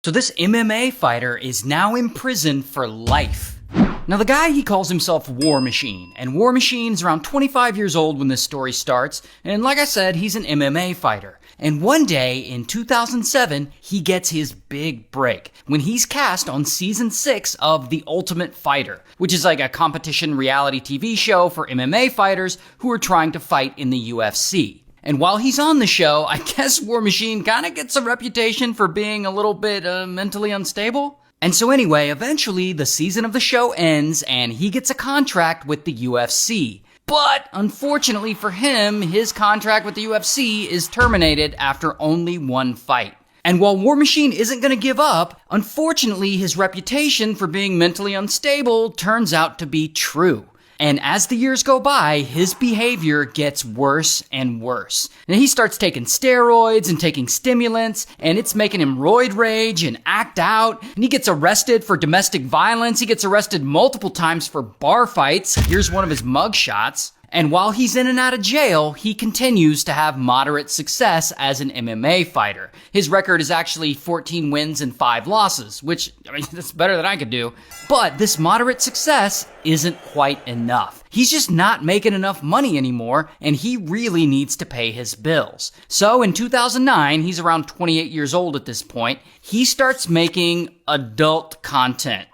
So this MMA fighter is now in prison for life. Now the guy, he calls himself War Machine, and War Machine's around 25 years old when this story starts, and like I said, he's an MMA fighter. And one day in 2007, he gets his big break when he's cast on season 6 of The Ultimate Fighter, which is like a competition reality TV show for MMA fighters who are trying to fight in the UFC. And while he's on the show, I guess War Machine kind of gets a reputation for being a little bit mentally unstable. And so anyway, eventually the season of the show ends and he gets a contract with the UFC. But unfortunately for him, his contract with the UFC is terminated after only one fight. And while War Machine isn't going to give up, unfortunately his reputation for being mentally unstable turns out to be true. And as the years go by, his behavior gets worse and worse. And he starts taking steroids and taking stimulants, and it's making him roid rage and act out. And he gets arrested for domestic violence. He gets arrested multiple times for bar fights. Here's one of his mug shots. And while he's in and out of jail, he continues to have moderate success as an MMA fighter. His record is actually 14 wins and 5 losses, which, I mean, that's better than I could do. But this moderate success isn't quite enough. He's just not making enough money anymore, and he really needs to pay his bills. So in 2009, he's around 28 years old at this point, he starts making adult content.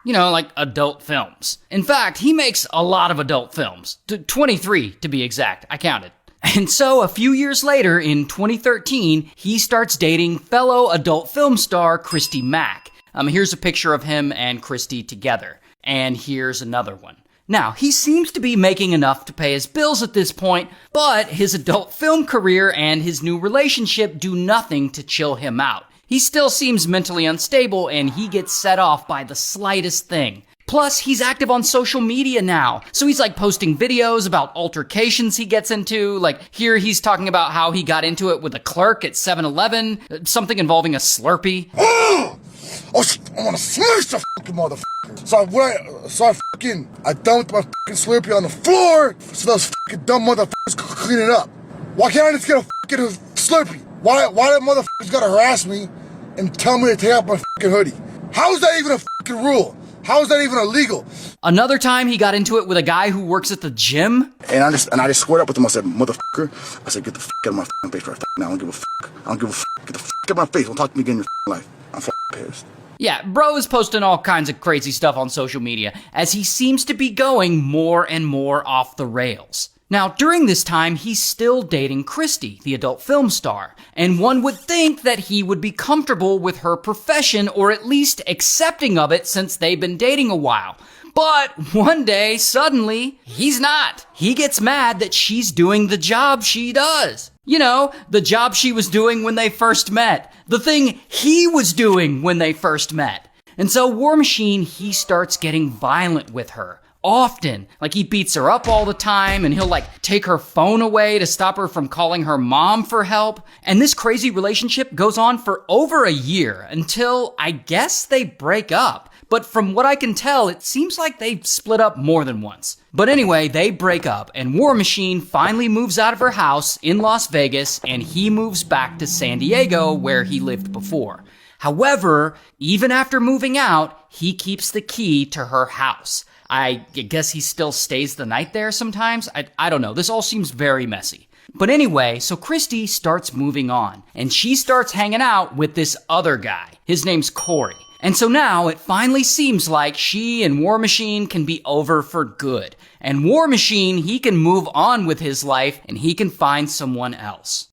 You know, like adult films. In fact, he makes a lot of adult films. 23 to be exact. I counted. And so a few years later, in 2013, he starts dating fellow adult film star Christy Mack. Here's a picture of him and Christy together. And here's another one. Now, he seems to be making enough to pay his bills at this point, but his adult film career and his new relationship do nothing to chill him out. He still seems mentally unstable, and he gets set off by the slightest thing. Plus, he's active on social media now, so he's like posting videos about altercations he gets into. Like here he's talking about how he got into it with a clerk at 7-Eleven, something involving a Slurpee. Oh, I want to smash the fucking motherfucker. So I dumped my fucking Slurpee on the floor so those fucking dumb motherfuckers could clean it up. Why can't I just get a fucking Slurpee? Why that motherfucker's gotta harass me and tell me to take out my fucking hoodie? How is that even a fucking rule? How is that even illegal? Another time he got into it with a guy who works at the gym. And I just squared up with him. I said, motherfucker. I said, get the fuck out of my fucking face right now. I don't give a fuck. I don't give a fuck. Get the fuck out of my face. Don't talk to me again in your life. I'm fucking pissed. Yeah, bro is posting all kinds of crazy stuff on social media as he seems to be going more and more off the rails. Now, during this time, he's still dating Christy, the adult film star, and one would think that he would be comfortable with her profession or at least accepting of it since they've been dating a while. But one day, suddenly, he's not. He gets mad that she's doing the job she does. You know, the job she was doing when they first met. The thing he was doing when they first met. And so War Machine, he starts getting violent with her. Often. Like he beats her up all the time and he'll like take her phone away to stop her from calling her mom for help. And this crazy relationship goes on for over a year until I guess they break up. But from what I can tell, it seems like they've split up more than once. But anyway, they break up and War Machine finally moves out of her house in Las Vegas and he moves back to San Diego where he lived before. However, even after moving out, he keeps the key to her house. I guess he still stays the night there sometimes. I don't know. This all seems very messy. But anyway, so Christy starts moving on, and she starts hanging out with this other guy. His name's Corey. And so now it finally seems like she and War Machine can be over for good. And War Machine, he can move on with his life, and he can find someone else.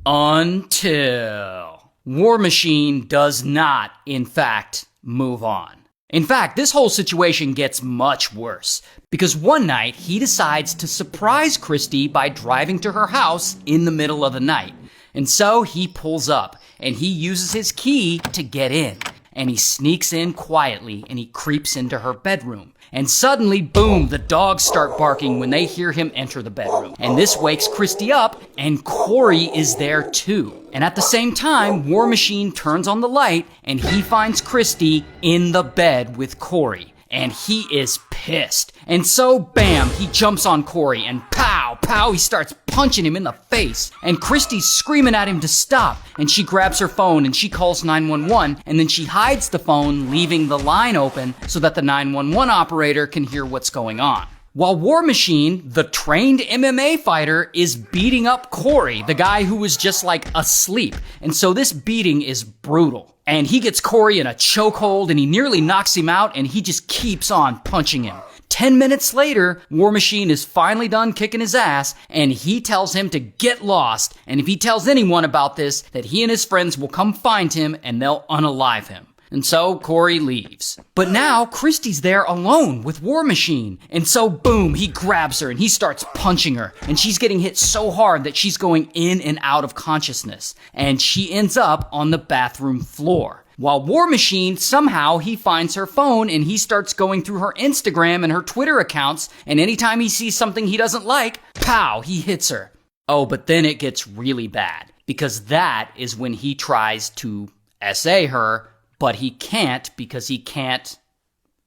Until War Machine does not, in fact, move on. In fact, this whole situation gets much worse, because one night he decides to surprise Christy by driving to her house in the middle of the night. And so he pulls up, and he uses his key to get in. And he sneaks in quietly, and he creeps into her bedroom. And suddenly, boom, the dogs start barking when they hear him enter the bedroom. And this wakes Christy up, and Corey is there too. And at the same time, War Machine turns on the light, and he finds Christy in the bed with Corey. And he is pissed. And so, bam, he jumps on Corey, and pow, pow. pow, he starts punching him in the face. And Christy's screaming at him to stop. And she grabs her phone and she calls 911. And then she hides the phone, leaving the line open so that the 911 operator can hear what's going on. While War Machine, the trained MMA fighter, is beating up Corey, the guy who was just like asleep. And so this beating is brutal. And he gets Corey in a chokehold and he nearly knocks him out and he just keeps on punching him. 10 minutes later, War Machine is finally done kicking his ass and he tells him to get lost. And if he tells anyone about this, that he and his friends will come find him and they'll unalive him. And so Corey leaves. But now Christy's there alone with War Machine. And so boom, he grabs her and he starts punching her. And she's getting hit so hard that she's going in and out of consciousness. And she ends up on the bathroom floor. While War Machine, somehow he finds her phone and he starts going through her Instagram and her Twitter accounts. And anytime he sees something he doesn't like, pow, he hits her. Oh, but then it gets really bad. Because that is when he tries to SA her, but he can't because he can't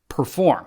perform.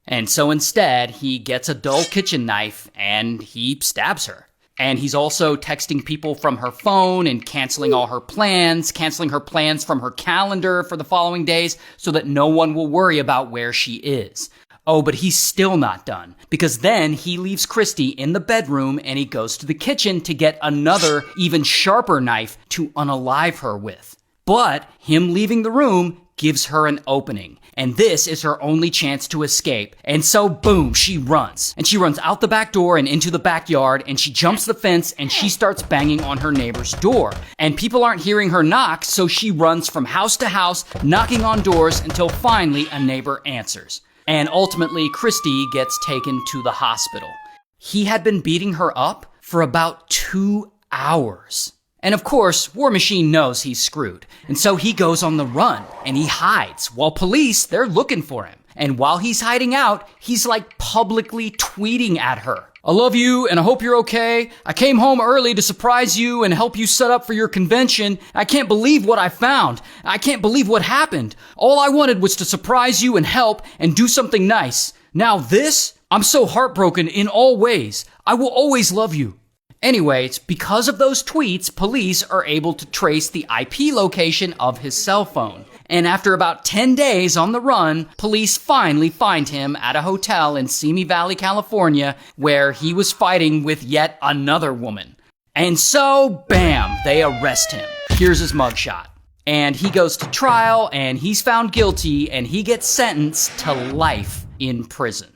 And so instead, he gets a dull kitchen knife and he stabs her. And he's also texting people from her phone and canceling all her plans, canceling her plans from her calendar for the following days so that no one will worry about where she is. Oh, but he's still not done, because then he leaves Christy in the bedroom and he goes to the kitchen to get another, even sharper knife to unalive her with. But him leaving the room gives her an opening. And this is her only chance to escape. And so, boom, she runs. And she runs out the back door and into the backyard, and she jumps the fence and she starts banging on her neighbor's door. And people aren't hearing her knock, so she runs from house to house, knocking on doors until finally a neighbor answers. And ultimately, Christy gets taken to the hospital. He had been beating her up for about 2 hours. And of course, War Machine knows he's screwed. And so he goes on the run and he hides while police, they're looking for him. And while he's hiding out, he's like publicly tweeting at her. I love you and I hope you're okay. I came home early to surprise you and help you set up for your convention. I can't believe what I found. I can't believe what happened. All I wanted was to surprise you and help and do something nice. Now this, I'm so heartbroken in all ways. I will always love you. Anyways, because of those tweets, police are able to trace the IP location of his cell phone. And after about 10 days on the run, police finally find him at a hotel in Simi Valley, California, where he was fighting with yet another woman. And so, bam, they arrest him. Here's his mugshot. And he goes to trial, and he's found guilty, and he gets sentenced to life in prison.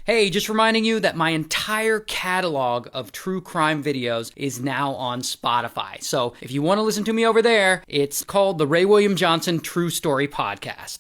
Hey, just reminding you that my entire catalog of true crime videos is now on Spotify. So if you want to listen to me over there, it's called the Ray William Johnson True Story Podcast.